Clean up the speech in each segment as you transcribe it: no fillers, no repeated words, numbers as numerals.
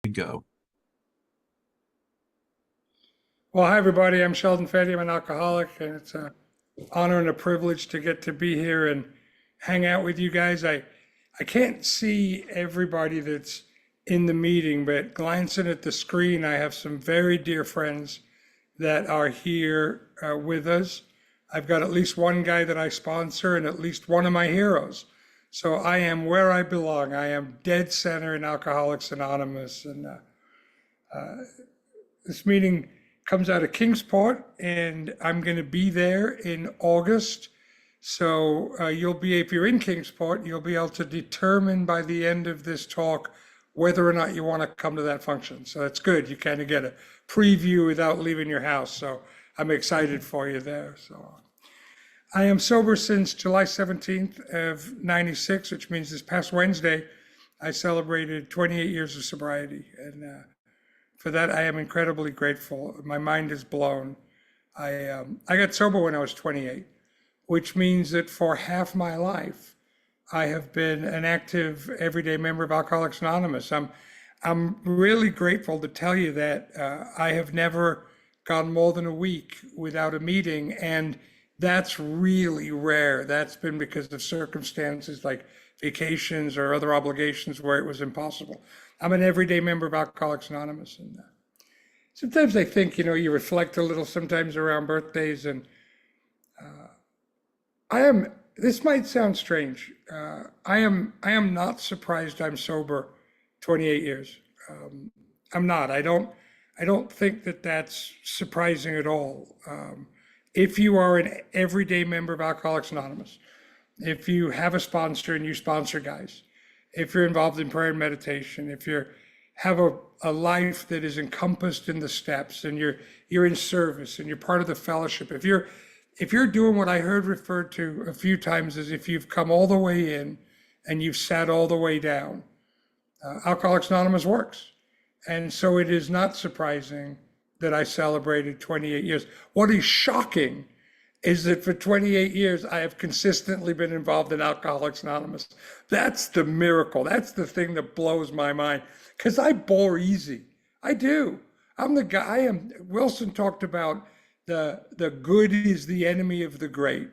Go. Well, hi everybody. I'm Sheldon Fetty. I'm an alcoholic, and it's an honor and a privilege to get to be here and hang out with you guys. I can't see everybody that's in the meeting, but glancing at the screen, I have some very dear friends that are here with us. I've got at least one guy that I sponsor and at least one of my heroes. So I am where I belong. I am dead center in Alcoholics Anonymous, and this meeting comes out of Kingsport, and I'm going to be there in August. So if you're in Kingsport, you'll be able to determine by the end of this talk whether or not you want to come to that function. So that's good. You kind of get a preview without leaving your house. So I'm excited for you there. So I am sober since July 17th of 96, which means this past Wednesday, I celebrated 28 years of sobriety. And for that, I am incredibly grateful. My mind is blown. I got sober when I was 28, which means that for half my life, I have been an active everyday member of Alcoholics Anonymous. I'm really grateful to tell you that I have never gone more than a week without a meeting, and that's really rare. That's been because of circumstances like vacations or other obligations where it was impossible. I'm an everyday member of Alcoholics Anonymous, and sometimes I think, you reflect a little sometimes around birthdays, and this might sound strange. I am not surprised I'm sober 28 years. I'm not. I don't think that that's surprising at all. If you are an everyday member of Alcoholics Anonymous, if you have a sponsor and you sponsor guys, if you're involved in prayer and meditation, if you have a life that is encompassed in the steps, and you're in service and you're part of the fellowship, if you're doing what I heard referred to a few times as if you've come all the way in and you've sat all the way down, Alcoholics Anonymous works. And so it is not surprising that I celebrated 28 years. What is shocking is that for 28 years, I have consistently been involved in Alcoholics Anonymous. That's the miracle. That's the thing that blows my mind, because I bore easy. I do. I'm the guy. Wilson talked about the good is the enemy of the great.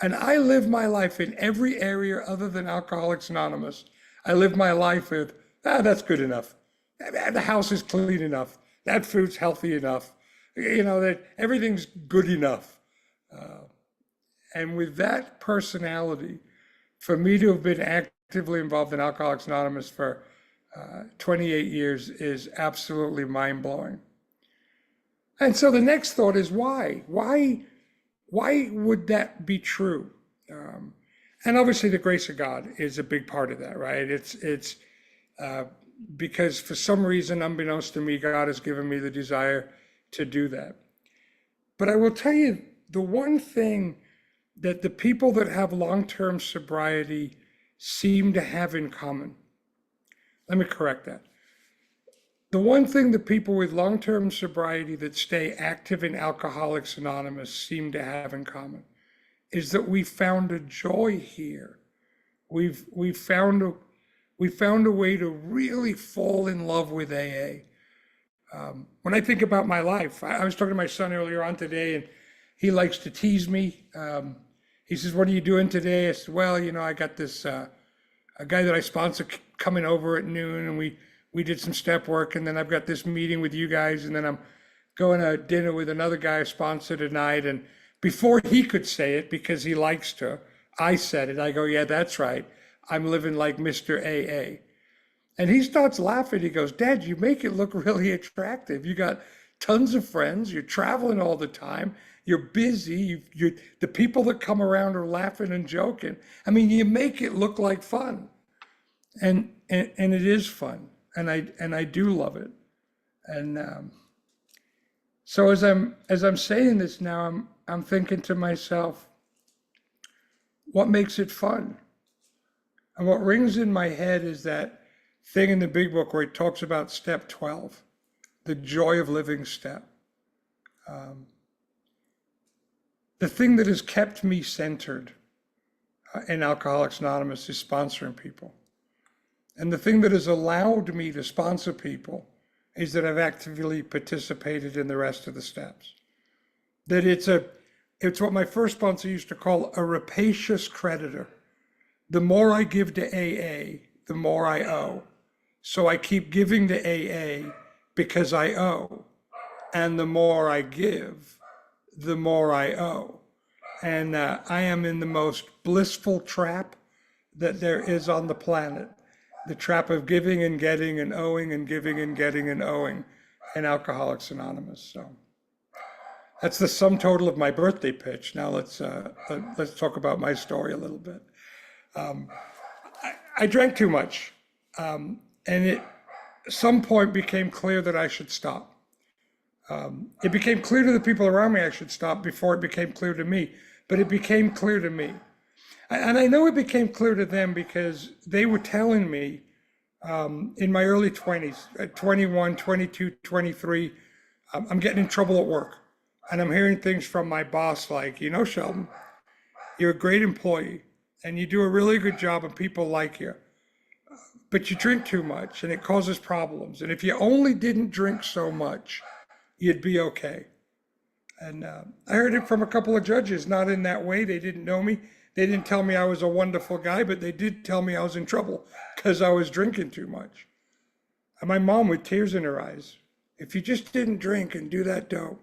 And I live my life in every area other than Alcoholics Anonymous. I live my life with, that's good enough. The house is clean enough. That food's healthy enough. That everything's good enough. And with that personality, for me to have been actively involved in Alcoholics Anonymous for 28 years is absolutely mind-blowing. And so the next thought is why? Why would that be true? And obviously the grace of God is a big part of that, right? It's because for some reason, unbeknownst to me, God has given me the desire to do that. But I will tell you, the one thing that the people that have long-term sobriety seem to have in common, let me correct that. The one thing that people with long-term sobriety that stay active in Alcoholics Anonymous seem to have in common is that we found a joy here. We found a way to really fall in love with AA. When I think about my life, I was talking to my son earlier on today, and he likes to tease me. He says, "What are you doing today?" I said, "Well, I got this a guy that I sponsor coming over at noon, and we did some step work, and then I've got this meeting with you guys, and then I'm going to dinner with another guy I sponsor tonight." And before he could say it, because he likes to, I said it. I go, "Yeah, that's right. I'm living like Mr. AA." And he starts laughing. He goes, "Dad, you make it look really attractive. You got tons of friends. You're traveling all the time. You're busy. The people that come around are laughing and joking. I mean, you make it look like fun." And it is fun. And I do love it. And so as I'm saying this now, I'm thinking to myself, what makes it fun? And what rings in my head is that thing in the big book where it talks about step 12, the joy of living step. The thing that has kept me centered in Alcoholics Anonymous is sponsoring people. And the thing that has allowed me to sponsor people is that I've actively participated in the rest of the steps. That it's what my first sponsor used to call a rapacious creditor. The more I give to AA, the more I owe. So I keep giving to AA because I owe. And the more I give, the more I owe. And I am in the most blissful trap that there is on the planet. The trap of giving and getting and owing and giving and getting and owing in Alcoholics Anonymous. So that's the sum total of my birthday pitch. Now let's talk about my story a little bit. I drank too much, and it at some point became clear that I should stop. It became clear to the people around me I should stop before it became clear to me, but it became clear to me. And I know it became clear to them because they were telling me in my early 20s, at 21, 22, 23, I'm getting in trouble at work. And I'm hearing things from my boss like, Sheldon, you're a great employee and you do a really good job and people like you, but you drink too much and it causes problems. And if you only didn't drink so much, you'd be okay. And I heard it from a couple of judges, not in that way. They didn't know me. They didn't tell me I was a wonderful guy, but they did tell me I was in trouble because I was drinking too much. And my mom with tears in her eyes, if you just didn't drink and do that dope.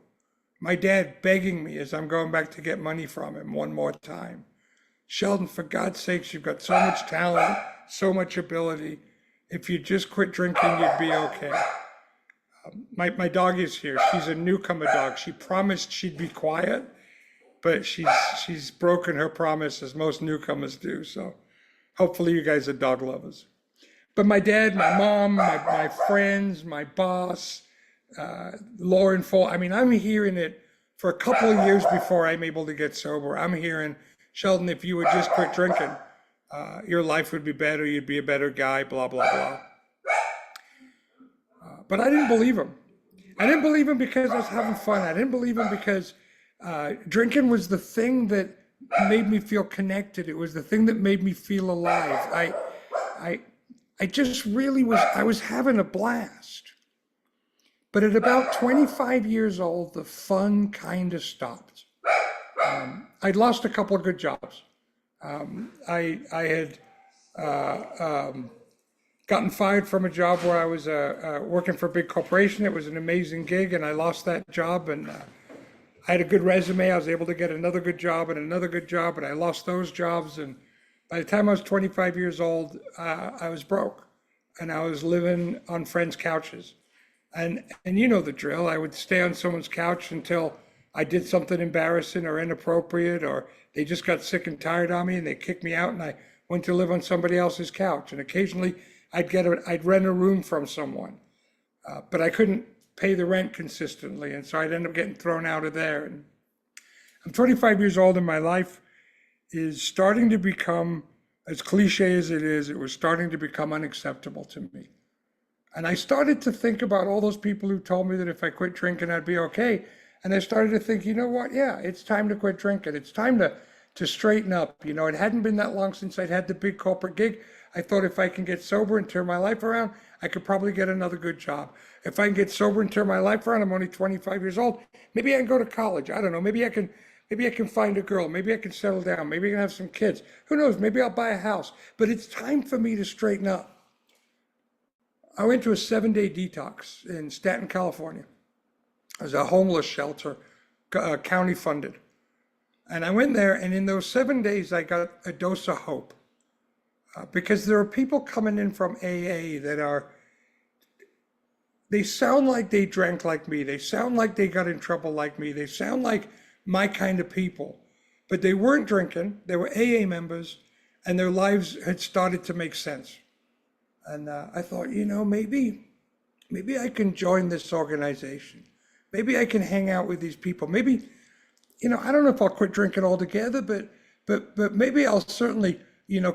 My dad begging me as I'm going back to get money from him one more time. Sheldon, for God's sakes, you've got so much talent, so much ability. If you just quit drinking, you'd be okay. My dog is here. She's a newcomer dog. She promised she'd be quiet, but she's broken her promise as most newcomers do. So hopefully you guys are dog lovers. But my dad, my mom, my friends, my boss, Lauren Fall. I mean, I'm hearing it for a couple of years before I'm able to get sober. I'm hearing, Sheldon, if you would just quit drinking, your life would be better. You'd be a better guy, blah, blah, blah. But I didn't believe him. I didn't believe him because I was having fun. I didn't believe him because drinking was the thing that made me feel connected. It was the thing that made me feel alive. I just really I was having a blast. But at about 25 years old, the fun kind of stopped. I'd lost a couple of good jobs. I had gotten fired from a job where I was working for a big corporation. It was an amazing gig, and I lost that job. And I had a good resume. I was able to get another good job and another good job, but I lost those jobs. And by the time I was 25 years old, I was broke, and I was living on friends' couches. And you know the drill. I would stay on someone's couch until I did something embarrassing or inappropriate, or they just got sick and tired of me and they kicked me out, and I went to live on somebody else's couch. And occasionally I'd rent a room from someone, but I couldn't pay the rent consistently, and so I'd end up getting thrown out of there. And I'm 25 years old, and my life is starting to become, as cliche as it is, it was starting to become unacceptable to me. And I started to think about all those people who told me that if I quit drinking, I'd be okay. And I started to think, you know what? Yeah, it's time to quit drinking. It's time to straighten up. It hadn't been that long since I'd had the big corporate gig. I thought if I can get sober and turn my life around, I could probably get another good job. If I can get sober and turn my life around, I'm only 25 years old. Maybe I can go to college. I don't know. Maybe I can find a girl. Maybe I can settle down. Maybe I can have some kids. Who knows? Maybe I'll buy a house. But it's time for me to straighten up. I went to a 7-day detox in Staten, California. It was a homeless shelter, county funded. And I went there, and in those 7 days, I got a dose of hope. Because there are people coming in from AA they sound like they drank like me. They sound like they got in trouble like me. They sound like my kind of people. But they weren't drinking. They were AA members, and their lives had started to make sense. And I thought, maybe I can join this organization. Maybe I can hang out with these people. Maybe, I don't know if I'll quit drinking altogether, but maybe I'll certainly,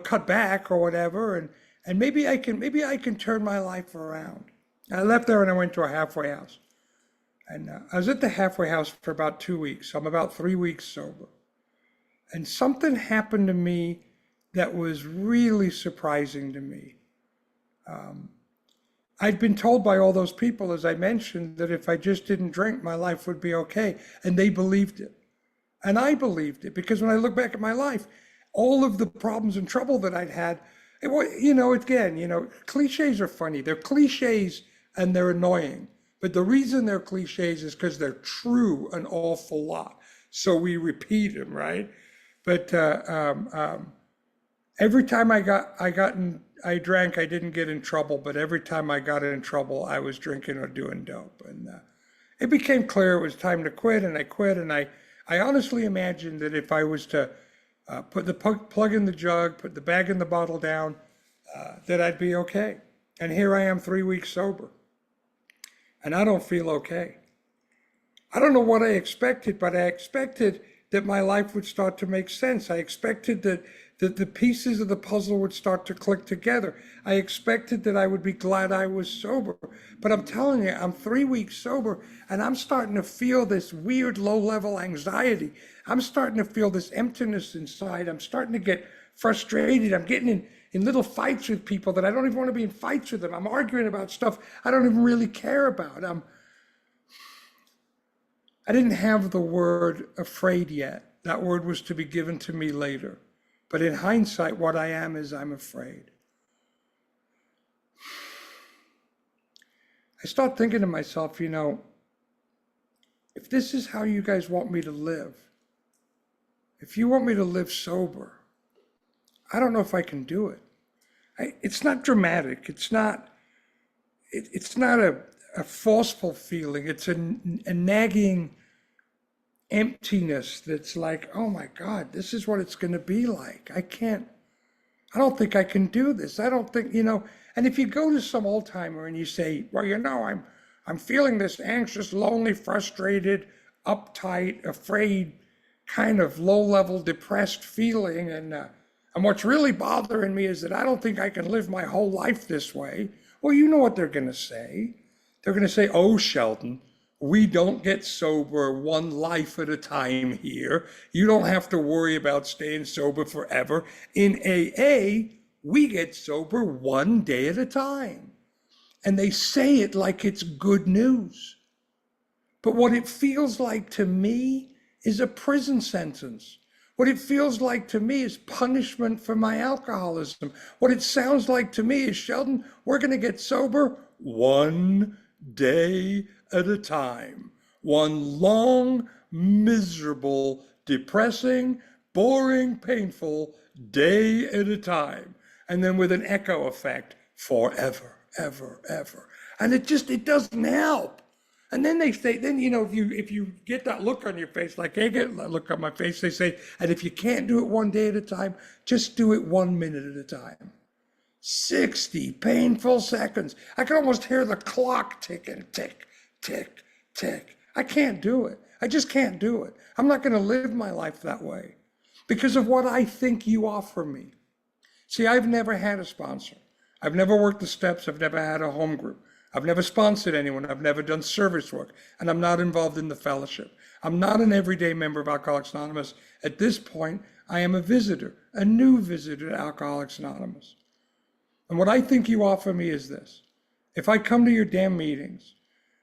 cut back or whatever. And maybe I can turn my life around. I left there and I went to a halfway house. And I was at the halfway house for about 2 weeks. I'm about 3 weeks sober. And something happened to me that was really surprising to me. I'd been told by all those people, as I mentioned, that if I just didn't drink, my life would be okay. And they believed it. And I believed it because when I look back at my life, all of the problems and trouble that I'd had, again, cliches are funny. They're cliches and they're annoying. But the reason they're cliches is because they're true an awful lot. So we repeat them, right? But every time I drank, I didn't get in trouble. But every time I got in trouble, I was drinking or doing dope. And it became clear it was time to quit, and I quit. And I honestly imagined that if I was to put the plug in the jug, put the bag in the bottle down, that I'd be okay. And here I am 3 weeks sober, and I don't feel okay. I don't know what I expected, but I expected that my life would start to make sense. I expected that the pieces of the puzzle would start to click together. I expected that I would be glad I was sober. But I'm telling you, I'm 3 weeks sober, and I'm starting to feel this weird low-level anxiety. I'm starting to feel this emptiness inside. I'm starting to get frustrated. I'm getting in little fights with people that I don't even want to be in fights with them. I'm arguing about stuff I don't even really care about. I didn't have the word afraid yet. That word was to be given to me later. But in hindsight, what I am is I'm afraid. I start thinking to myself, if this is how you guys want me to live, if you want me to live sober, I don't know if I can do it. It's not dramatic. It's not a forceful feeling. It's a nagging emptiness that's like, oh my God, this is what it's going to be like. I don't think I can do this. I don't think, and if you go to some old timer and you say, well, I'm feeling this anxious, lonely, frustrated, uptight, afraid, kind of low-level depressed feeling, and what's really bothering me is that I don't think I can live my whole life this way. Well, you know what they're going to say. They're going to say, oh, Sheldon, we don't get sober one life at a time here. You don't have to worry about staying sober forever. In AA, we get sober one day at a time. And they say it like it's good news. But what it feels like to me is a prison sentence. What it feels like to me is punishment for my alcoholism. What it sounds like to me is, Sheldon, we're going to get sober one day at a time. One long, miserable, depressing, boring, painful day at a time. And then with an echo effect, forever, ever, ever. And it doesn't help. And then they say, if you get that look on your face, like I get that look on my face, they say, and if you can't do it one day at a time, just do it 1 minute at a time. 60 painful seconds. I can almost hear the clock ticking, tick, tick, tick. I can't do it. I just can't do it. I'm not going to live my life that way because of what I think you offer me. See, I've never had a sponsor. I've never worked the steps. I've never had a home group. I've never sponsored anyone. I've never done service work, and I'm not involved in the fellowship. I'm not an everyday member of Alcoholics Anonymous. At this point, I am a visitor, a new visitor to Alcoholics Anonymous. And what I think you offer me is this. If I come to your damn meetings,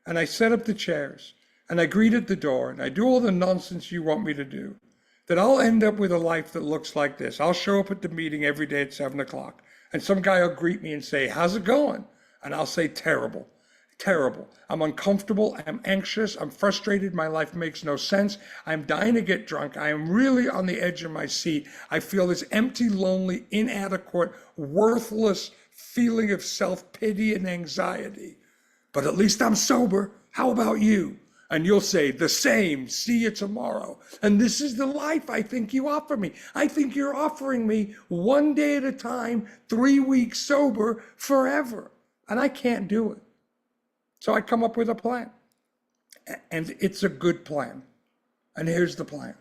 and I set up the chairs, and I greet at the door, and I do all the nonsense you want me to do, that I'll end up with a life that looks like this. I'll show up at the meeting every day at 7 o'clock, and some guy will greet me and say, how's it going? And I'll say, terrible, terrible. I'm uncomfortable, I'm anxious, I'm frustrated, my life makes no sense. I'm dying to get drunk. I am really on the edge of my seat. I feel this empty, lonely, inadequate, worthless feeling of self-pity and anxiety. But at least I'm sober. How about you? And you'll say, the same, see you tomorrow. And this is the life I think you offer me. I think you're offering me one day at a time, 3 weeks sober, forever. And I can't do it. So I come up with a plan. And it's a good plan. And here's the plan.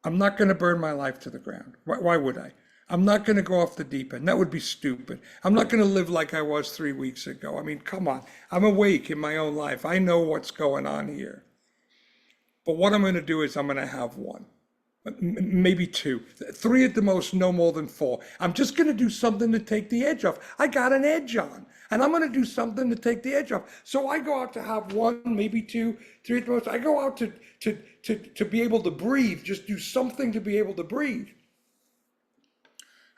I'm not going to burn my life to the ground. Why would I? I'm not going to go off the deep end. That would be stupid. I'm not going to live like I was 3 weeks ago. I mean, come on. I'm awake in my own life. I know what's going on here. But what I'm going to do is I'm going to have one. maybe two, three at the most, no more than four. I'm just going to do something to take the edge off. I got an edge on, and I'm going to do something to take the edge off. So I go out to have one, maybe two, three at the most. I go out to be able to breathe, just do something to be able to breathe.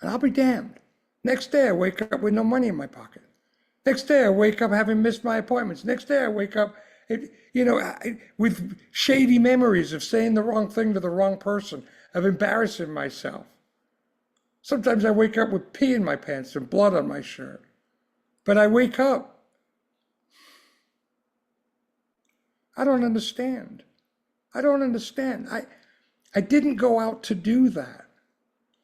And I'll be damned. Next day, I wake up with no money in my pocket. Next day, I wake up having missed my appointments. Next day, I wake up, with shady memories of saying the wrong thing to the wrong person, of embarrassing myself. Sometimes I wake up with pee in my pants and blood on my shirt. But I wake up. I don't understand. I don't understand. I didn't go out to do that.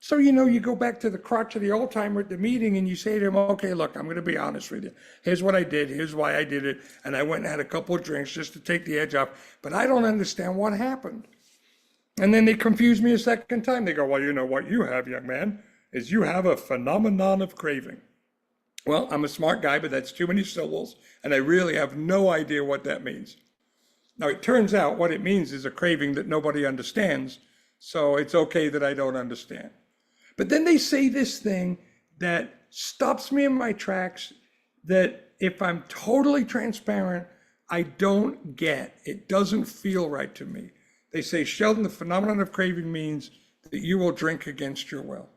So, you go back to the crotch of the old timer at the meeting and you say to him, okay, look, I'm going to be honest with you. Here's what I did. Here's why I did it. And I went and had a couple of drinks just to take the edge off. But I don't understand what happened. And then they confuse me a second time. They go, well, what you have, young man, is you have a phenomenon of craving. Well, I'm a smart guy, but that's too many syllables. And I really have no idea what that means. Now, it turns out what it means is a craving that nobody understands. So it's okay that I don't understand. But then they say this thing that stops me in my tracks, that if I'm totally transparent, I don't get. It doesn't feel right to me. They say, Sheldon, the phenomenon of craving means that you will drink against your will.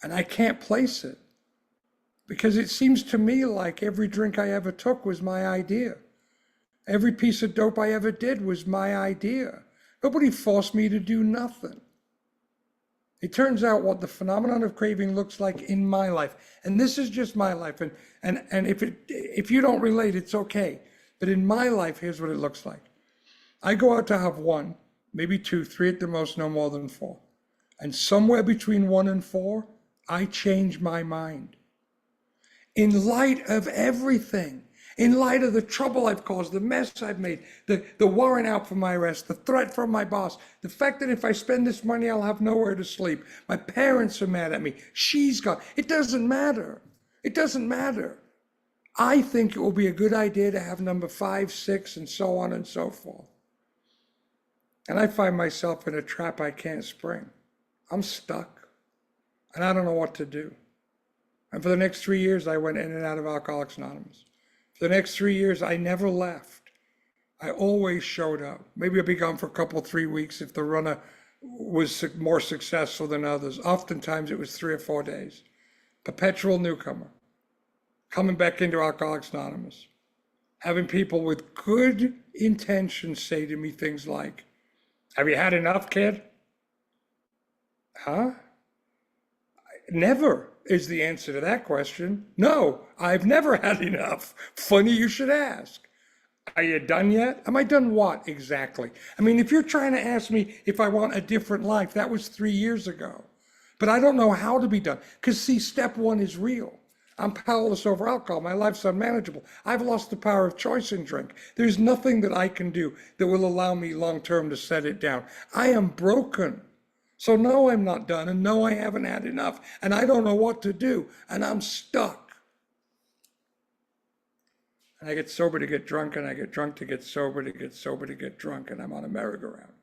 And I can't place it because it seems to me like every drink I ever took was my idea. Every piece of dope I ever did was my idea. Nobody forced me to do nothing. It turns out what the phenomenon of craving looks like in my life, and this is just my life, and if you don't relate, it's okay. But in my life, here's what it looks like. I go out to have one, maybe two, three at the most, no more than four. And somewhere between 1 and 4, I change my mind. In light of everything, in light of the trouble I've caused, the mess I've made, the warrant out for my arrest, the threat from my boss, the fact that if I spend this money, I'll have nowhere to sleep. My parents are mad at me. She's gone. It doesn't matter. It doesn't matter. I think it will be a good idea to have number 5, 6, and so on and so forth. And I find myself in a trap I can't spring. I'm stuck. And I don't know what to do. And for the next 3 years, I went in and out of Alcoholics Anonymous. For the next 3 years, I never left. I always showed up. Maybe I'd be gone for a couple, 3 weeks if the runner was more successful than others. Oftentimes, it was 3 or 4 days. Perpetual newcomer. Coming back into Alcoholics Anonymous. Having people with good intentions say to me things like, have you had enough, kid? Huh? Never is the answer to that question. No, I've never had enough. Funny you should ask. Are you done yet? Am I done what exactly? I mean, if you're trying to ask me if I want a different life, that was 3 years ago. But I don't know how to be done. Because see, step 1 is real. I'm powerless over alcohol. My life's unmanageable. I've lost the power of choice in drink. There's nothing that I can do that will allow me long term to set it down. I am broken. So no, I'm not done, and no, I haven't had enough, and I don't know what to do, and I'm stuck. And I get sober to get drunk, and I get drunk to get sober, to get sober to get drunk, and I'm on a merry-go-round,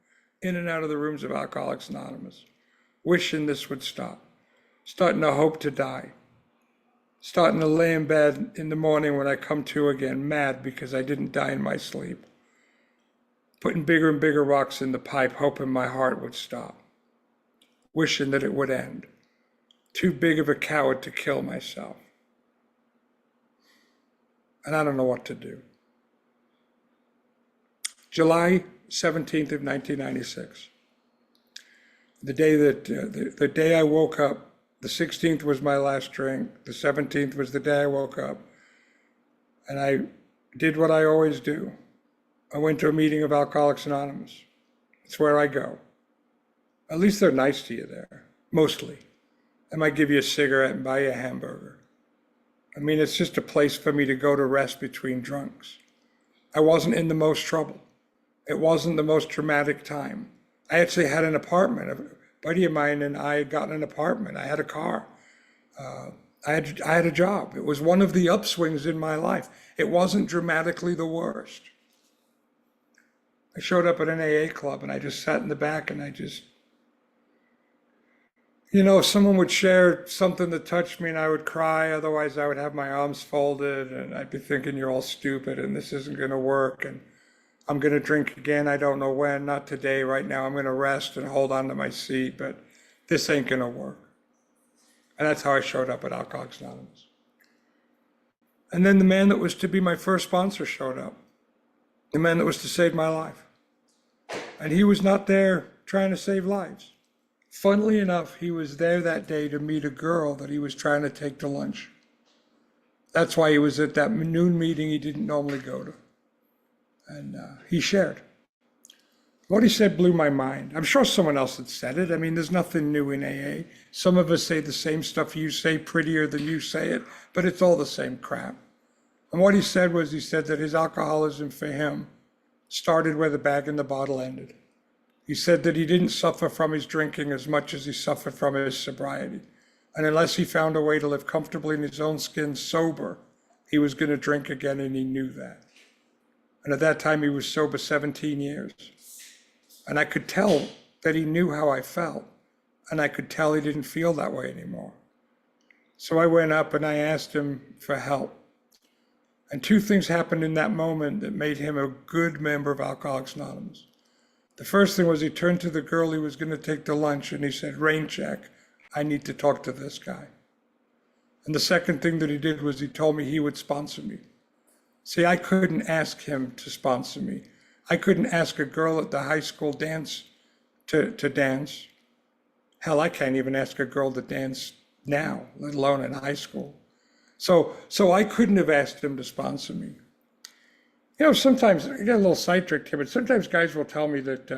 in and out of the rooms of Alcoholics Anonymous, wishing this would stop, starting to hope to die, starting to lay in bed in the morning when I come to again, mad because I didn't die in my sleep, putting bigger and bigger rocks in the pipe, hoping my heart would stop. Wishing that it would end. Too big of a coward to kill myself. And I don't know what to do. July 17th of 1996. The day I woke up, the 16th was my last drink, the 17th was the day I woke up, and I did what I always do. I went to a meeting of Alcoholics Anonymous. It's where I go. At least they're nice to you there, mostly. They might give you a cigarette and buy you a hamburger. I mean, it's just a place for me to go to rest between drunks. I wasn't in the most trouble. It wasn't the most traumatic time. I actually had an apartment. A buddy of mine and I had gotten an apartment. I had a car. I had a job. It was one of the upswings in my life. It wasn't dramatically the worst. I showed up at an AA club and I just sat in the back and someone would share something that touched me and I would cry. Otherwise, I would have my arms folded and I'd be thinking, you're all stupid and this isn't going to work. And I'm going to drink again. I don't know when, not today. Right now, I'm going to rest and hold on to my seat, but this ain't going to work. And that's how I showed up at Alcoholics Anonymous. And then the man that was to be my first sponsor showed up, the man that was to save my life. And he was not there trying to save lives. Funnily enough, he was there that day to meet a girl that he was trying to take to lunch. That's why he was at that noon meeting he didn't normally go to. And he shared. What he said blew my mind. I'm sure someone else had said it. I mean, there's nothing new in AA. Some of us say the same stuff you say prettier than you say it, but it's all the same crap. And what he said was, he said that his alcoholism for him started where the bag and the bottle ended. He said that he didn't suffer from his drinking as much as he suffered from his sobriety. And unless he found a way to live comfortably in his own skin sober, he was going to drink again, and he knew that. And at that time, he was sober 17 years. And I could tell that he knew how I felt. And I could tell he didn't feel that way anymore. So I went up and I asked him for help. And two things happened in that moment that made him a good member of Alcoholics Anonymous. The first thing was he turned to the girl he was going to take to lunch and he said, "Rain check, I need to talk to this guy." And the second thing that he did was he told me he would sponsor me. See, I couldn't ask him to sponsor me. I couldn't ask a girl at the high school dance to dance. Hell, I can't even ask a girl to dance now, let alone in high school. So I couldn't have asked him to sponsor me. Sometimes, I get a little sidetracked here, but sometimes guys will tell me that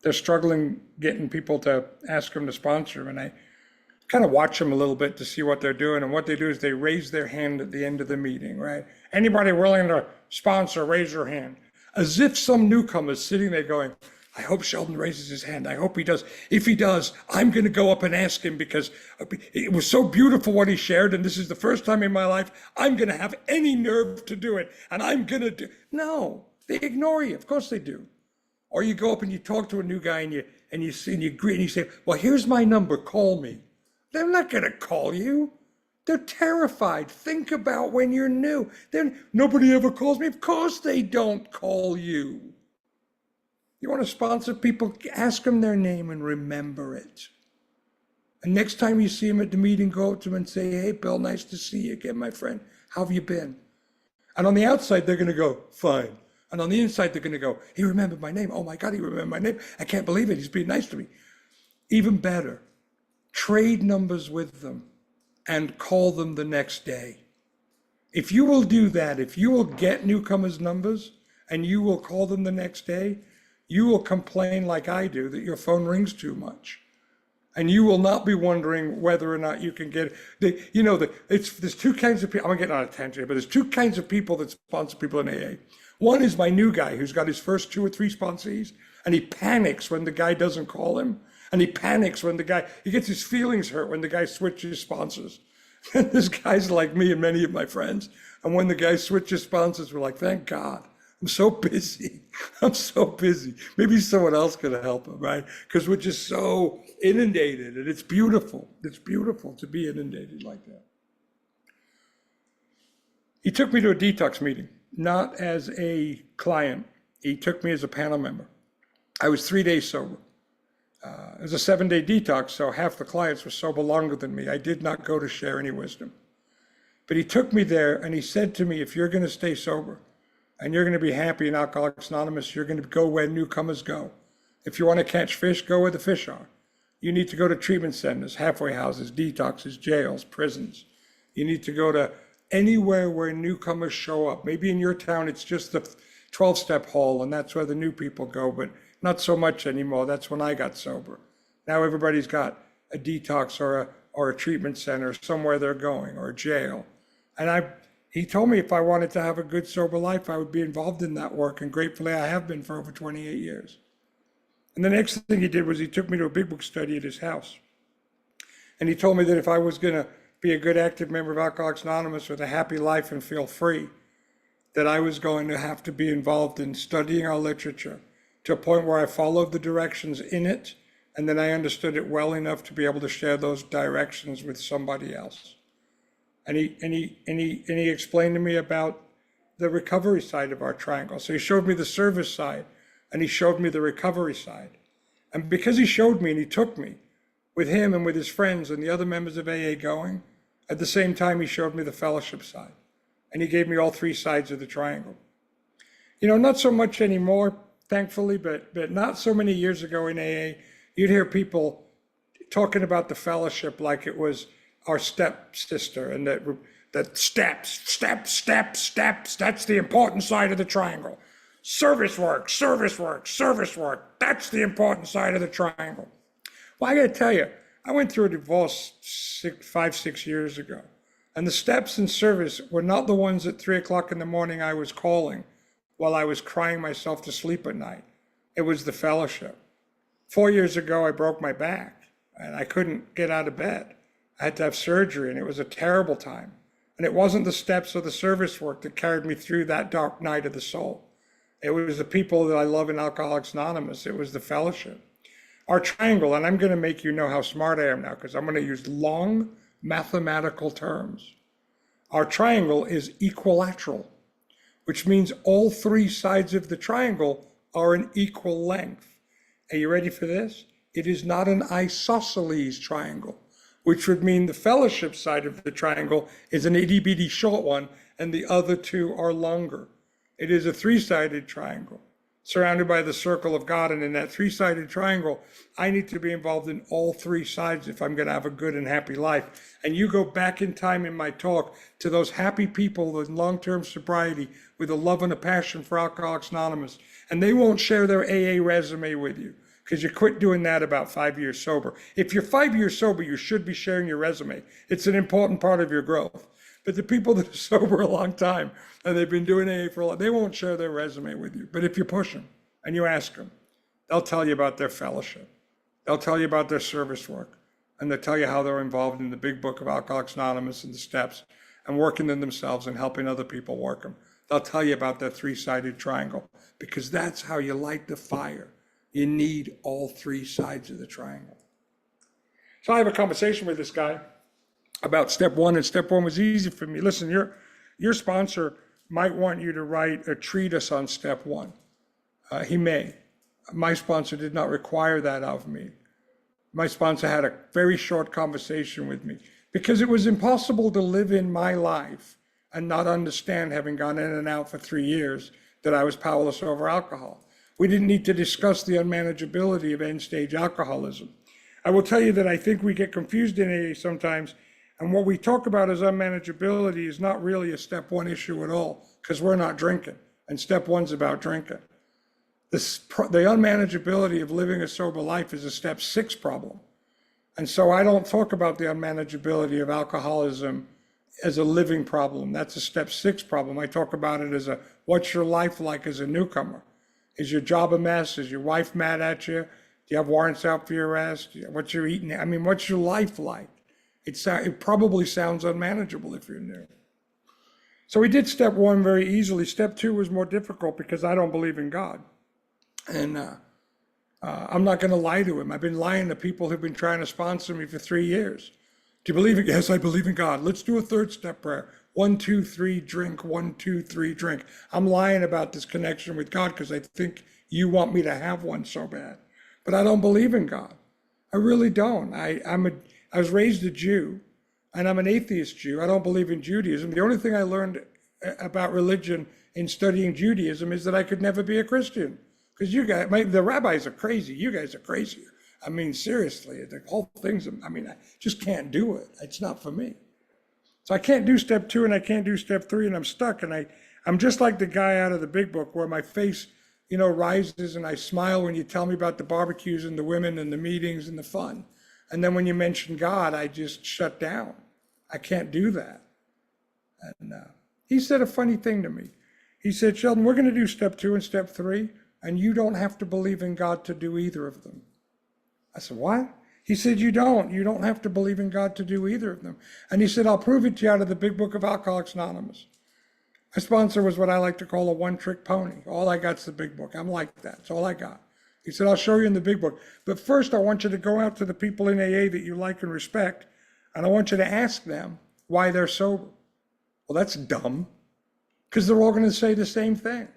they're struggling getting people to ask them to sponsor them, and I kind of watch them a little bit to see what they're doing. And what they do is they raise their hand at the end of the meeting, right? Anybody willing to sponsor, raise your hand. As if some newcomer's sitting there going, I hope Sheldon raises his hand. I hope he does. If he does, I'm going to go up and ask him because it was so beautiful what he shared. And this is the first time in my life I'm going to have any nerve to do it. And I'm going to do. No, they ignore you. Of course they do. Or you go up and you talk to a new guy and you agree and you say, well, here's my number. Call me. They're not going to call you. They're terrified. Think about when you're new. Nobody ever calls me. Of course they don't call you. You want to sponsor people, ask them their name and remember it. And next time you see them at the meeting, go up to them and say, hey, Bill, nice to see you again, my friend. How have you been? And on the outside, they're going to go, fine. And on the inside, they're going to go, he remembered my name. Oh my God, he remembered my name. I can't believe it. He's being nice to me. Even better, trade numbers with them and call them the next day. If you will do that, if you will get newcomers' numbers and you will call them the next day, you will complain like I do that your phone rings too much. And you will not be wondering whether or not you can get there's two kinds of people. I'm getting on a tangent here, but there's two kinds of people that sponsor people in AA. One is my new guy who's got his first 2 or 3 sponsees, and he panics when the guy doesn't call him. And he panics when he gets his feelings hurt when the guy switches sponsors. And this guy's like me and many of my friends. And when the guy switches sponsors, we're like, thank God. I'm so busy. I'm so busy. Maybe someone else could help him, right? Because we're just so inundated, and it's beautiful. It's beautiful to be inundated like that. He took me to a detox meeting, not as a client. He took me as a panel member. I was 3 days sober. It was a 7-day detox, so half the clients were sober longer than me. I did not go to share any wisdom. But he took me there, and he said to me, if you're going to stay sober, and you're going to be happy in Alcoholics Anonymous, you're going to go where newcomers go. If you want to catch fish, go where the fish are. You need to go to treatment centers, halfway houses, detoxes, jails, prisons. You need to go to anywhere where newcomers show up. Maybe in your town, it's just the 12-step hall, and that's where the new people go, but not so much anymore. That's when I got sober. Now everybody's got a detox or a treatment center, somewhere they're going, or a jail. And he told me if I wanted to have a good sober life, I would be involved in that work, and gratefully I have been for over 28 years. And the next thing he did was he took me to a big book study at his house. And he told me that if I was going to be a good active member of Alcoholics Anonymous with a happy life and feel free, that I was going to have to be involved in studying our literature, to a point where I followed the directions in it, and then I understood it well enough to be able to share those directions with somebody else. And he explained to me about the recovery side of our triangle. So he showed me the service side, and he showed me the recovery side. And because he showed me and he took me with him and with his friends and the other members of AA going, at the same time he showed me the fellowship side. And he gave me all three sides of the triangle. You know, not so much anymore, thankfully, but not so many years ago in AA, you'd hear people talking about the fellowship like it was our stepsister, and that steps, that's the important side of the triangle. Service work, that's the important side of the triangle. Well, I gotta tell you, I went through a divorce 6 years ago, and the steps in service were not the ones at 3 o'clock in the morning I was calling while I was crying myself to sleep at night. It was the fellowship. 4 years ago, I broke my back and I couldn't get out of bed. I had to have surgery, and it was a terrible time. And it wasn't the steps or the service work that carried me through that dark night of the soul. It was the people that I love in Alcoholics Anonymous. It was the fellowship. Our triangle, and I'm going to make you know how smart I am now because I'm going to use long mathematical terms. Our triangle is equilateral, which means all three sides of the triangle are an equal length. Are you ready for this? It is not an isosceles triangle, which would mean the fellowship side of the triangle is an itty-bitty short one and the other two are longer. It is a three-sided triangle surrounded by the circle of God, and in that three-sided triangle, I need to be involved in all three sides if I'm going to have a good and happy life. And you go back in time in my talk to those happy people in long-term sobriety with a love and a passion for Alcoholics Anonymous, and they won't share their AA resume with you because you quit doing that about 5 years sober. If you're 5 years sober, you should be sharing your resume. It's an important part of your growth. But the people that are sober a long time and they've been doing AA for a long, they won't share their resume with you. But if you push them and you ask them, they'll tell you about their fellowship. They'll tell you about their service work. And they'll tell you how they're involved in the big book of Alcoholics Anonymous and the steps and working them themselves and helping other people work them. They'll tell you about that three-sided triangle because that's how you light the fire. You need all three sides of the triangle. So I have a conversation with this guy about step one, and step one was easy for me. Listen, your sponsor might want you to write a treatise on step one. He may. My sponsor did not require that of me. My sponsor had a very short conversation with me because it was impossible to live in my life and not understand, having gone in and out for 3 years, that I was powerless over alcohol. We didn't need to discuss the unmanageability of end-stage alcoholism. I will tell you that I think we get confused in AA sometimes, and what we talk about as unmanageability is not really a step one issue at all, because we're not drinking, and step one's about drinking. The unmanageability of living a sober life is a step 6 problem. And so I don't talk about the unmanageability of alcoholism as a living problem. That's a step 6 problem. I talk about it as a, what's your life like as a newcomer? Is your job a mess? Is your wife mad at you? Do you have warrants out for your arrest? What you're eating? I mean, what's your life like? It probably sounds unmanageable if you're new. So we did step 1 very easily. Step 2 was more difficult because I don't believe in God. And I'm not going to lie to him. I've been lying to people who've been trying to sponsor me for 3 years. Do you believe it? Yes, I believe in God. Let's do a 3rd step prayer. 1, 2, 3, drink. 1, 2, 3, drink. I'm lying about this connection with God because I think you want me to have one so bad. But I don't believe in God. I really don't. I was raised a Jew, and I'm an atheist Jew. I don't believe in Judaism. The only thing I learned about religion in studying Judaism is that I could never be a Christian. Because you guys, the rabbis are crazy. You guys are crazier. I mean, seriously, the whole thing's, I mean, I just can't do it. It's not for me. So I can't do step 2 and I can't do step 3 and I'm stuck. And I'm just like the guy out of the big book where my face, rises and I smile when you tell me about the barbecues and the women and the meetings and the fun. And then when you mention God, I just shut down. I can't do that. And he said a funny thing to me. He said, Sheldon, we're going to do step 2 and step 3. And you don't have to believe in God to do either of them. I said, what? He said, you don't have to believe in God to do either of them. And he said, I'll prove it to you out of the big book of Alcoholics Anonymous. My sponsor was what I like to call a one-trick pony. All I got's the big book. I'm like that. That's all I got. He said, I'll show you in the big book. But first, I want you to go out to the people in AA that you like and respect, and I want you to ask them why they're sober. Well, that's dumb, because they're all going to say the same thing.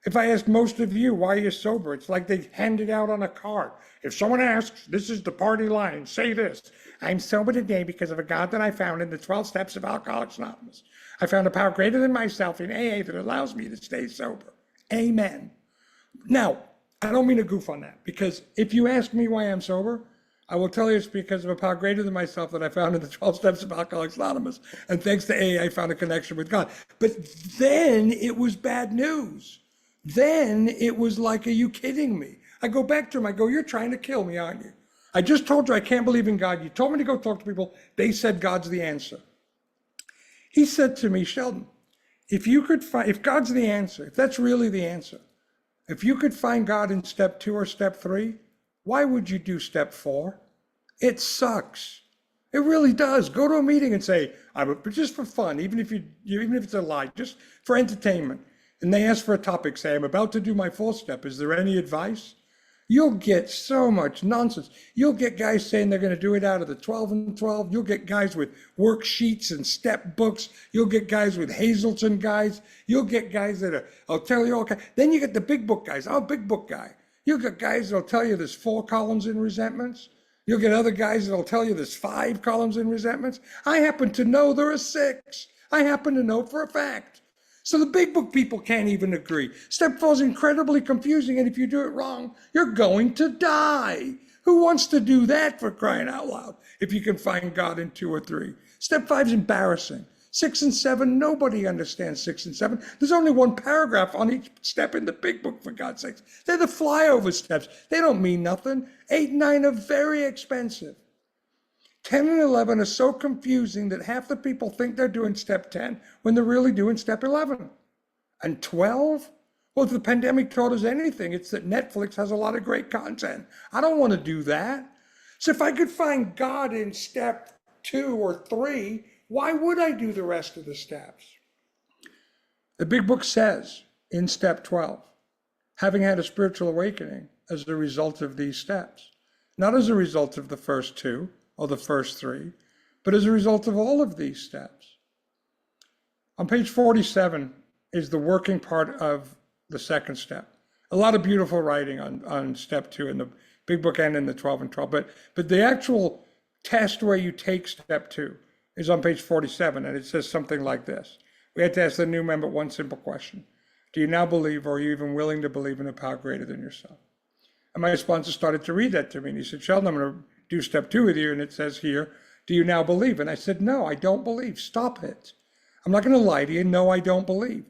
If I ask most of you why you're sober, it's like they hand it out on a card. If someone asks, this is the party line, say this. I'm sober today because of a God that I found in the 12 steps of Alcoholics Anonymous. I found a power greater than myself in AA that allows me to stay sober. Amen. Now, I don't mean to goof on that, because if you ask me why I'm sober, I will tell you it's because of a power greater than myself that I found in the 12 steps of Alcoholics Anonymous. And thanks to AA, I found a connection with God. But then it was bad news. Then it was like, are you kidding me? I go back to him, I go, you're trying to kill me, aren't you? I just told you I can't believe in God. You told me to go talk to people. They said God's the answer. He said to me, Sheldon, if you could find, if God's the answer, if that's really the answer, if you could find God in step 2 or step 3, why would you do step 4? It sucks. It really does. Go to a meeting and say, just for fun, even if it's a lie, just for entertainment. And they ask for a topic, say, I'm about to do my 4th step. Is there any advice? You'll get so much nonsense. You'll get guys saying they're going to do it out of the 12 and 12. You'll get guys with worksheets and step books. You'll get guys with Hazelton guys. You'll get guys I'll tell you all kinds. Then you get the big book guys. I'm a big book guy. You'll get guys that'll tell you there's 4 columns in resentments. You'll get other guys that'll tell you there's 5 columns in resentments. I happen to know there are 6. I happen to know for a fact. So the big book people can't even agree. Step 4 is incredibly confusing, and if you do it wrong, you're going to die. Who wants to do that, for crying out loud, if you can find God in 2 or 3? Step 5 is embarrassing. 6 and 7, nobody understands 6 and 7. There's only 1 paragraph on each step in the big book, for God's sakes. They're the flyover steps. They don't mean nothing. 8 and 9 are very expensive. 10 and 11 are so confusing that half the people think they're doing step 10 when they're really doing step 11. And 12? Well, if the pandemic taught us anything, it's that Netflix has a lot of great content. I don't want to do that. So if I could find God in step 2 or 3, why would I do the rest of the steps? The big book says in step 12, having had a spiritual awakening as a result of these steps, not as a result of the first 2, or the first 3, but as a result of all of these steps. On page 47 is the working part of the 2nd step. A lot of beautiful writing on step 2 in the big book and in the 12 and 12, but the actual test where you take step 2 is on page 47, and it says something like this. We had to ask the new member one simple question. Do you now believe, or are you even willing to believe in a power greater than yourself? And my sponsor started to read that to me, and he said, Sheldon, I'm going to do step 2 with you, and it says here, do you now believe? And I said, no, I don't believe. Stop it. I'm not going to lie to you. No, I don't believe.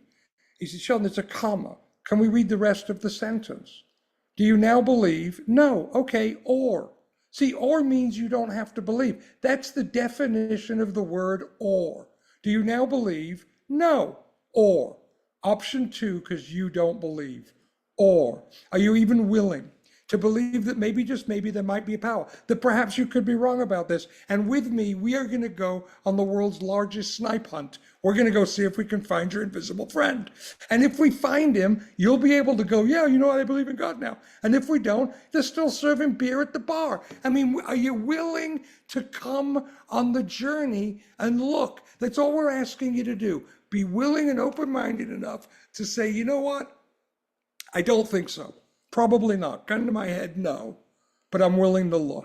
He said, Sheldon, it's a comma. Can we read the rest of the sentence? Do you now believe? No. Okay, or. See, or means you don't have to believe. That's the definition of the word or. Do you now believe? No. Or. Option 2, because you don't believe. Or. Are you even willing to believe that maybe, just maybe, there might be a power, that perhaps you could be wrong about this? And with me, we are going to go on the world's largest snipe hunt. We're going to go see if we can find your invisible friend. And if we find him, you'll be able to go, yeah, you know what, I believe in God now. And if we don't, they're still serving beer at the bar. I mean, are you willing to come on the journey and look? That's all we're asking you to do. Be willing and open-minded enough to say, you know what, I don't think so. Probably not. Gun to my head, no. But I'm willing to look.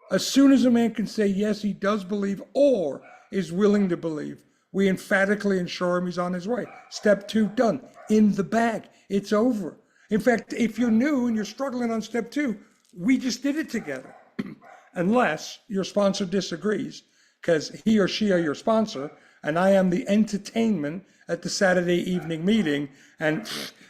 As soon as a man can say, yes, he does believe, or is willing to believe, we emphatically ensure him he's on his way. Step 2, done. In the bag. It's over. In fact, if you're new and you're struggling on step 2, we just did it together. Unless your sponsor disagrees, because he or she are your sponsor, and I am the entertainment at the Saturday evening meeting, and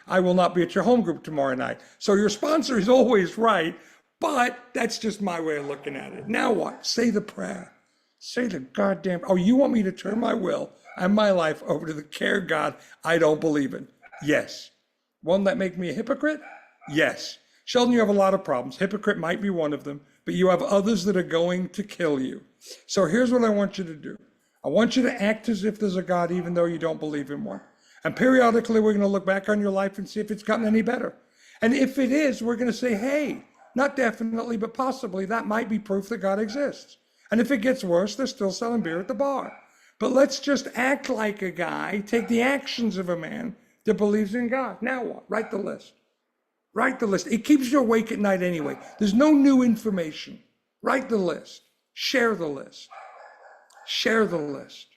I will not be at your home group tomorrow night. So your sponsor is always right, but that's just my way of looking at it. Now what? Say the prayer. Say the goddamn, oh, you want me to turn my will and my life over to the care God I don't believe in? Yes. Won't that make me a hypocrite? Yes. Sheldon, you have a lot of problems. Hypocrite might be one of them, but you have others that are going to kill you. So here's what I want you to do. I want you to act as if there's a God, even though you don't believe in one. And periodically, we're going to look back on your life and see if it's gotten any better. And if it is, we're going to say, hey, not definitely, but possibly that might be proof that God exists. And if it gets worse, they're still selling beer at the bar. But let's just act like a guy, take the actions of a man that believes in God. Now what? Write the list. Write the list. It keeps you awake at night anyway. There's no new information. Write the list. Share the list. Share the list.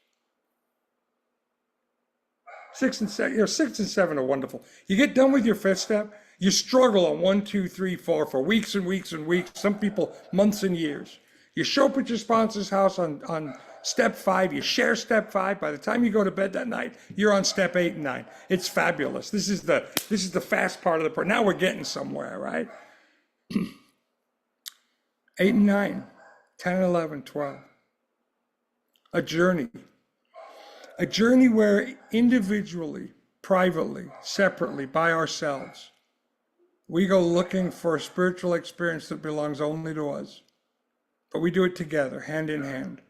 6 and 7, 6 and 7 are wonderful. You get done with your fifth step, you struggle on 1, 2, 3, 4 for weeks and weeks and weeks, some people months and years. You show up at your sponsor's house on step 5, you share step 5. By the time you go to bed that night, you're on step 8 and 9. It's fabulous. This is the fast part of the part. Now we're getting somewhere, right? 8 and 9, 10 and 11, 12. A journey. A journey where individually, privately, separately, by ourselves, we go looking for a spiritual experience that belongs only to us. But we do it together, hand in hand,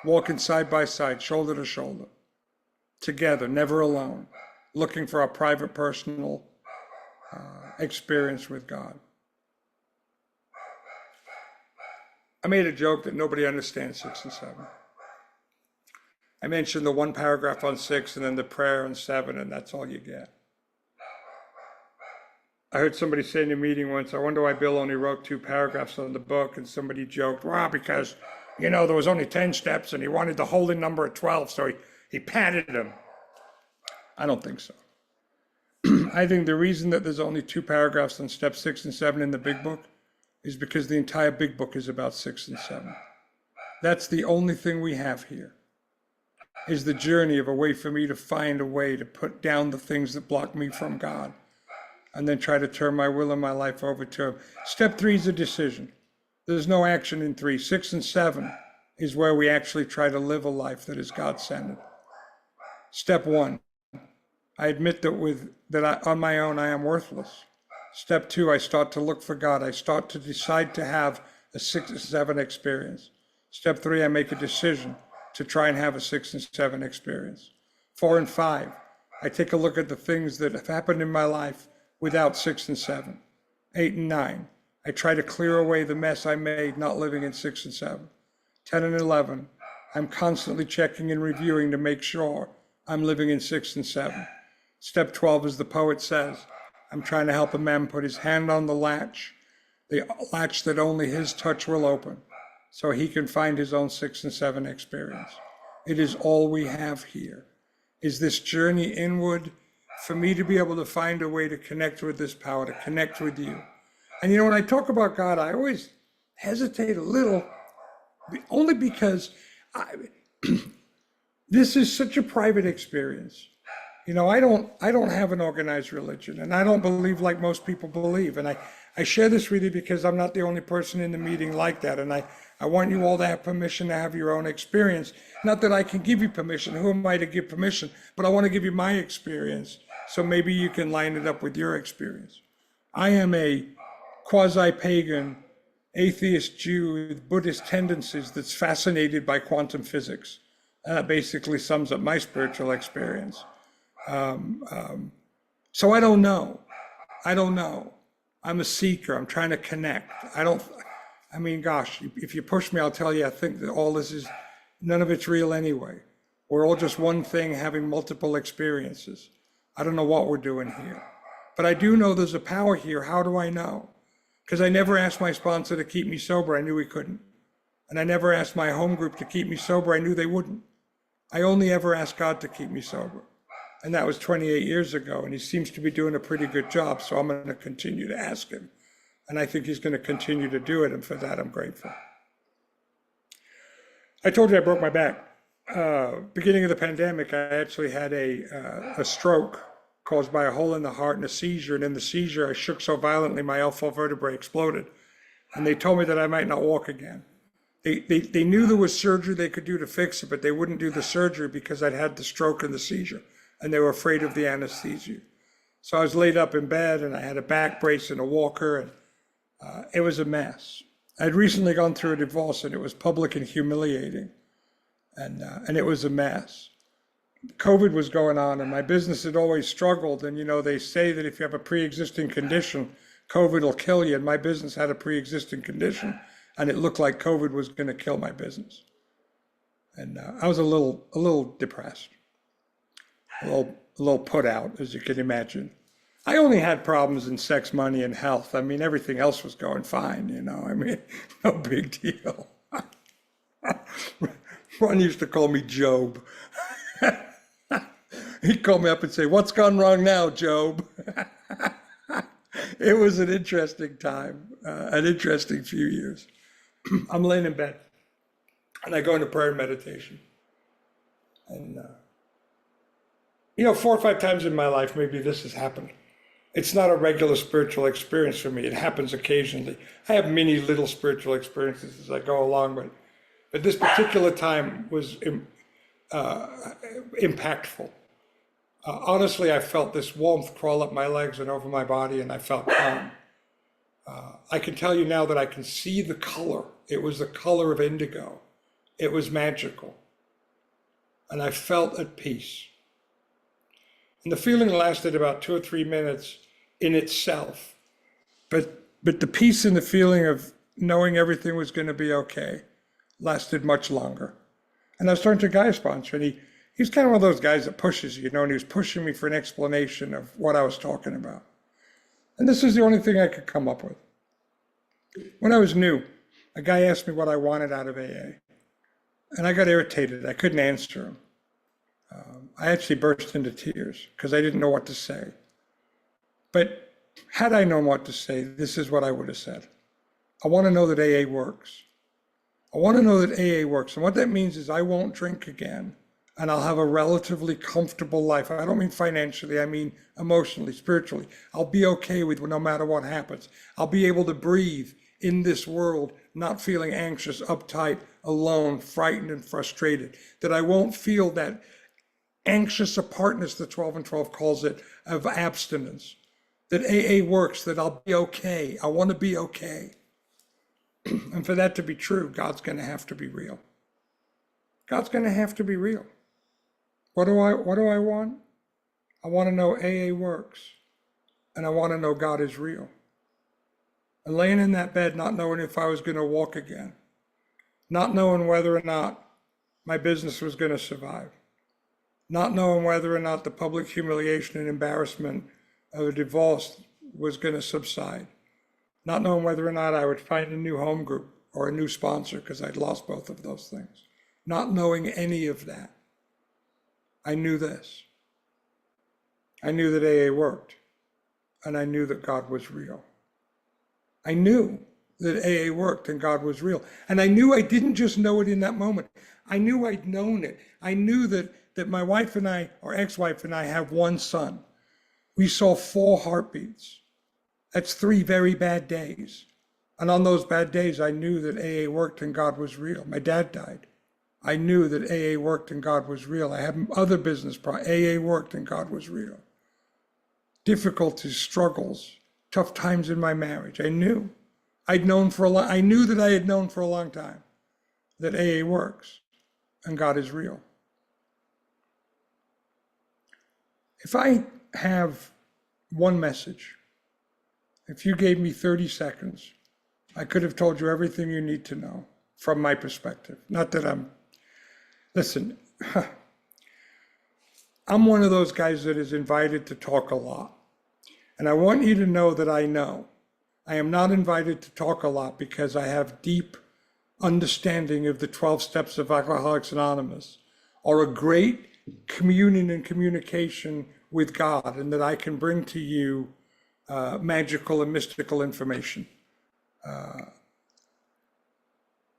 walking side by side, shoulder to shoulder, together, never alone, looking for our private, personal experience with God. I made a joke that nobody understands 6 and 7. I mentioned the one paragraph on 6 and then the prayer on 7, and that's all you get. I heard somebody say in a meeting once, I wonder why Bill only wrote 2 paragraphs on the book, and somebody joked, well, because, there was only 10 steps and he wanted the holy number at 12, so he padded them. I don't think so. I think the reason that there's only 2 paragraphs on step 6 and 7 in the big book is because the entire big book is about 6 and 7. That's the only thing we have here, is the journey of a way for me to find a way to put down the things that block me from God, and then try to turn my will and my life over to Him. Step 3 is a decision. There's no action in 3. 6 and 7 is where we actually try to live a life that is God-centered. Step 1, I admit that on my own I am worthless. Step 2, I start to look for God. I start to decide to have a 6 and 7 experience. Step 3, I make a decision to try and have a 6 and 7 experience. 4 and 5, I take a look at the things that have happened in my life without 6 and 7. 8 and 9, I try to clear away the mess I made not living in 6 and 7. 10 and 11, I'm constantly checking and reviewing to make sure I'm living in 6 and 7. Step 12, as the poet says, I'm trying to help a man put his hand on the latch that only his touch will open, so he can find his own 6 and 7 experience. It is all we have here, is this journey inward for me to be able to find a way to connect with this power, to connect with you. And when I talk about God, I always hesitate a little, only because this is such a private experience. I don't have an organized religion, and I don't believe like most people believe. And I share this with you because I'm not the only person in the meeting like that. And I want you all to have permission to have your own experience. Not that I can give you permission. Who am I to give permission? But I want to give you my experience, so maybe you can line it up with your experience. I am a quasi-pagan, atheist Jew with Buddhist tendencies that's fascinated by quantum physics. And that basically sums up my spiritual experience. So I don't know. I'm a seeker. I'm trying to connect. Gosh, if you push me, I'll tell you, I think that all this is, none of it's real anyway. We're all just one thing having multiple experiences. I don't know what we're doing here, but I do know there's a power here. How do I know? Because I never asked my sponsor to keep me sober. I knew he couldn't. And I never asked my home group to keep me sober. I knew they wouldn't. I only ever asked God to keep me sober. And that was 28 years ago, and he seems to be doing a pretty good job, so I'm going to continue to ask him. And I think he's going to continue to do it, and for that I'm grateful. I told you I broke my back. Beginning of the pandemic, I actually had a stroke caused by a hole in the heart and a seizure, and in the seizure I shook so violently my L4 vertebrae exploded, and they told me that I might not walk again. They knew there was surgery they could do to fix it, but they wouldn't do the surgery because I'd had the stroke and the seizure, and they were afraid of the anesthesia. So I was laid up in bed, and I had a back brace and a walker, and it was a mess. I'd recently gone through a divorce, and it was public and humiliating, and it was a mess. COVID was going on and my business had always struggled. And, they say that if you have a pre-existing condition, COVID will kill you. And my business had a pre-existing condition and it looked like COVID was going to kill my business. And I was a little depressed, a little put out, as you can imagine. I only had problems in sex, money, and health. I mean, everything else was going fine, I mean, no big deal. Ron used to call me Job. He'd call me up and say, "What's gone wrong now, Job?" It was an interesting time, an interesting few years. I'm laying in bed and I go into prayer and meditation. And, 4 or 5 times in my life, maybe this has happened. It's not a regular spiritual experience for me. It happens occasionally. I have many little spiritual experiences as I go along, but this particular time was impactful. Honestly, I felt this warmth crawl up my legs and over my body, and I felt calm. I can tell you now that I can see the color. It was the color of indigo. It was magical. And I felt at peace. And the feeling lasted about 2 or 3 minutes in itself. But the peace and the feeling of knowing everything was going to be okay lasted much longer. And I was talking to a guy sponsor, and he's kind of one of those guys that pushes you, and he was pushing me for an explanation of what I was talking about. And this is the only thing I could come up with. When I was new, a guy asked me what I wanted out of AA. And I got irritated. I couldn't answer him. I actually burst into tears because I didn't know what to say. But had I known what to say, this is what I would have said. I want to know that AA works. I want to know that AA works. And what that means is I won't drink again and I'll have a relatively comfortable life. I don't mean financially, I mean emotionally, spiritually. I'll be okay with no matter what happens. I'll be able to breathe in this world, not feeling anxious, uptight, alone, frightened, and frustrated. That I won't feel that anxious apartness, the 12 and 12 calls it, of abstinence. That AA works, that I'll be okay. I want to be okay. And for that to be true, God's going to have to be real. God's going to have to be real. What do I want? I want to know AA works. And I want to know God is real. And laying in that bed, not knowing if I was going to walk again, not knowing whether or not my business was going to survive, not knowing whether or not the public humiliation and embarrassment of a divorce was going to subside, not knowing whether or not I would find a new home group or a new sponsor because I'd lost both of those things, not knowing any of that. I knew this. I knew that AA worked, and I knew that God was real. I knew that AA worked and God was real. And I knew I didn't just know it in that moment. I knew I'd known it. I knew that my wife and I, or ex-wife and I, have one son. We saw 4 heartbeats. That's 3 very bad days. And on those bad days, I knew that AA worked and God was real. My dad died. I knew that AA worked and God was real. I had other business problems. AA worked and God was real. Difficulties, struggles, tough times in my marriage. I knew I knew that I had known for a long time that AA works and God is real. If I have one message, if you gave me 30 seconds, I could have told you everything you need to know from my perspective. Not that listen, I'm one of those guys that is invited to talk a lot. And I want you to know that I know. I am not invited to talk a lot because I have deep understanding of the 12 steps of Alcoholics Anonymous, or a great communion and communication with God, and that I can bring to you magical and mystical information.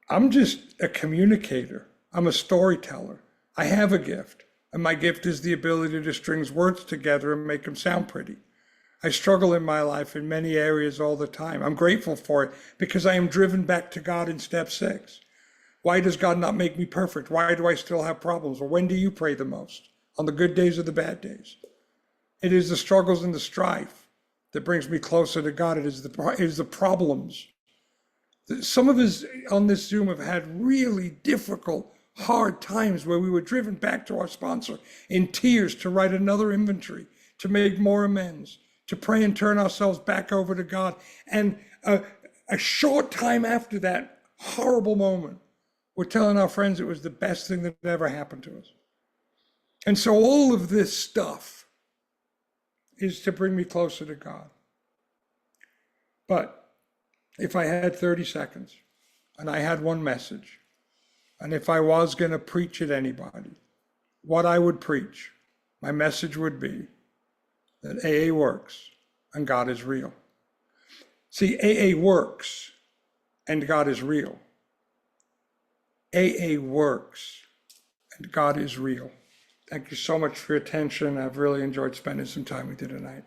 I'm just a communicator. I'm a storyteller. I have a gift, and my gift is the ability to string words together and make them sound pretty. I struggle in my life in many areas all the time. I'm grateful for it because I am driven back to God in step 6. Why does God not make me perfect? Why do I still have problems? Or when do you pray the most? On the good days or the bad days? It is the struggles and the strife that brings me closer to God. It is the problems. Some of us on this Zoom have had really difficult, hard times where we were driven back to our sponsor in tears to write another inventory, to make more amends, to pray and turn ourselves back over to God. And a short time after that horrible moment, we're telling our friends it was the best thing that ever happened to us. And so all of this stuff is to bring me closer to God. But if I had 30 seconds and I had one message, and if I was going to preach at anybody, what I would preach, my message would be that AA works and God is real. See, AA works and God is real. AA works and God is real. Thank you so much for your attention. I've really enjoyed spending some time with you tonight.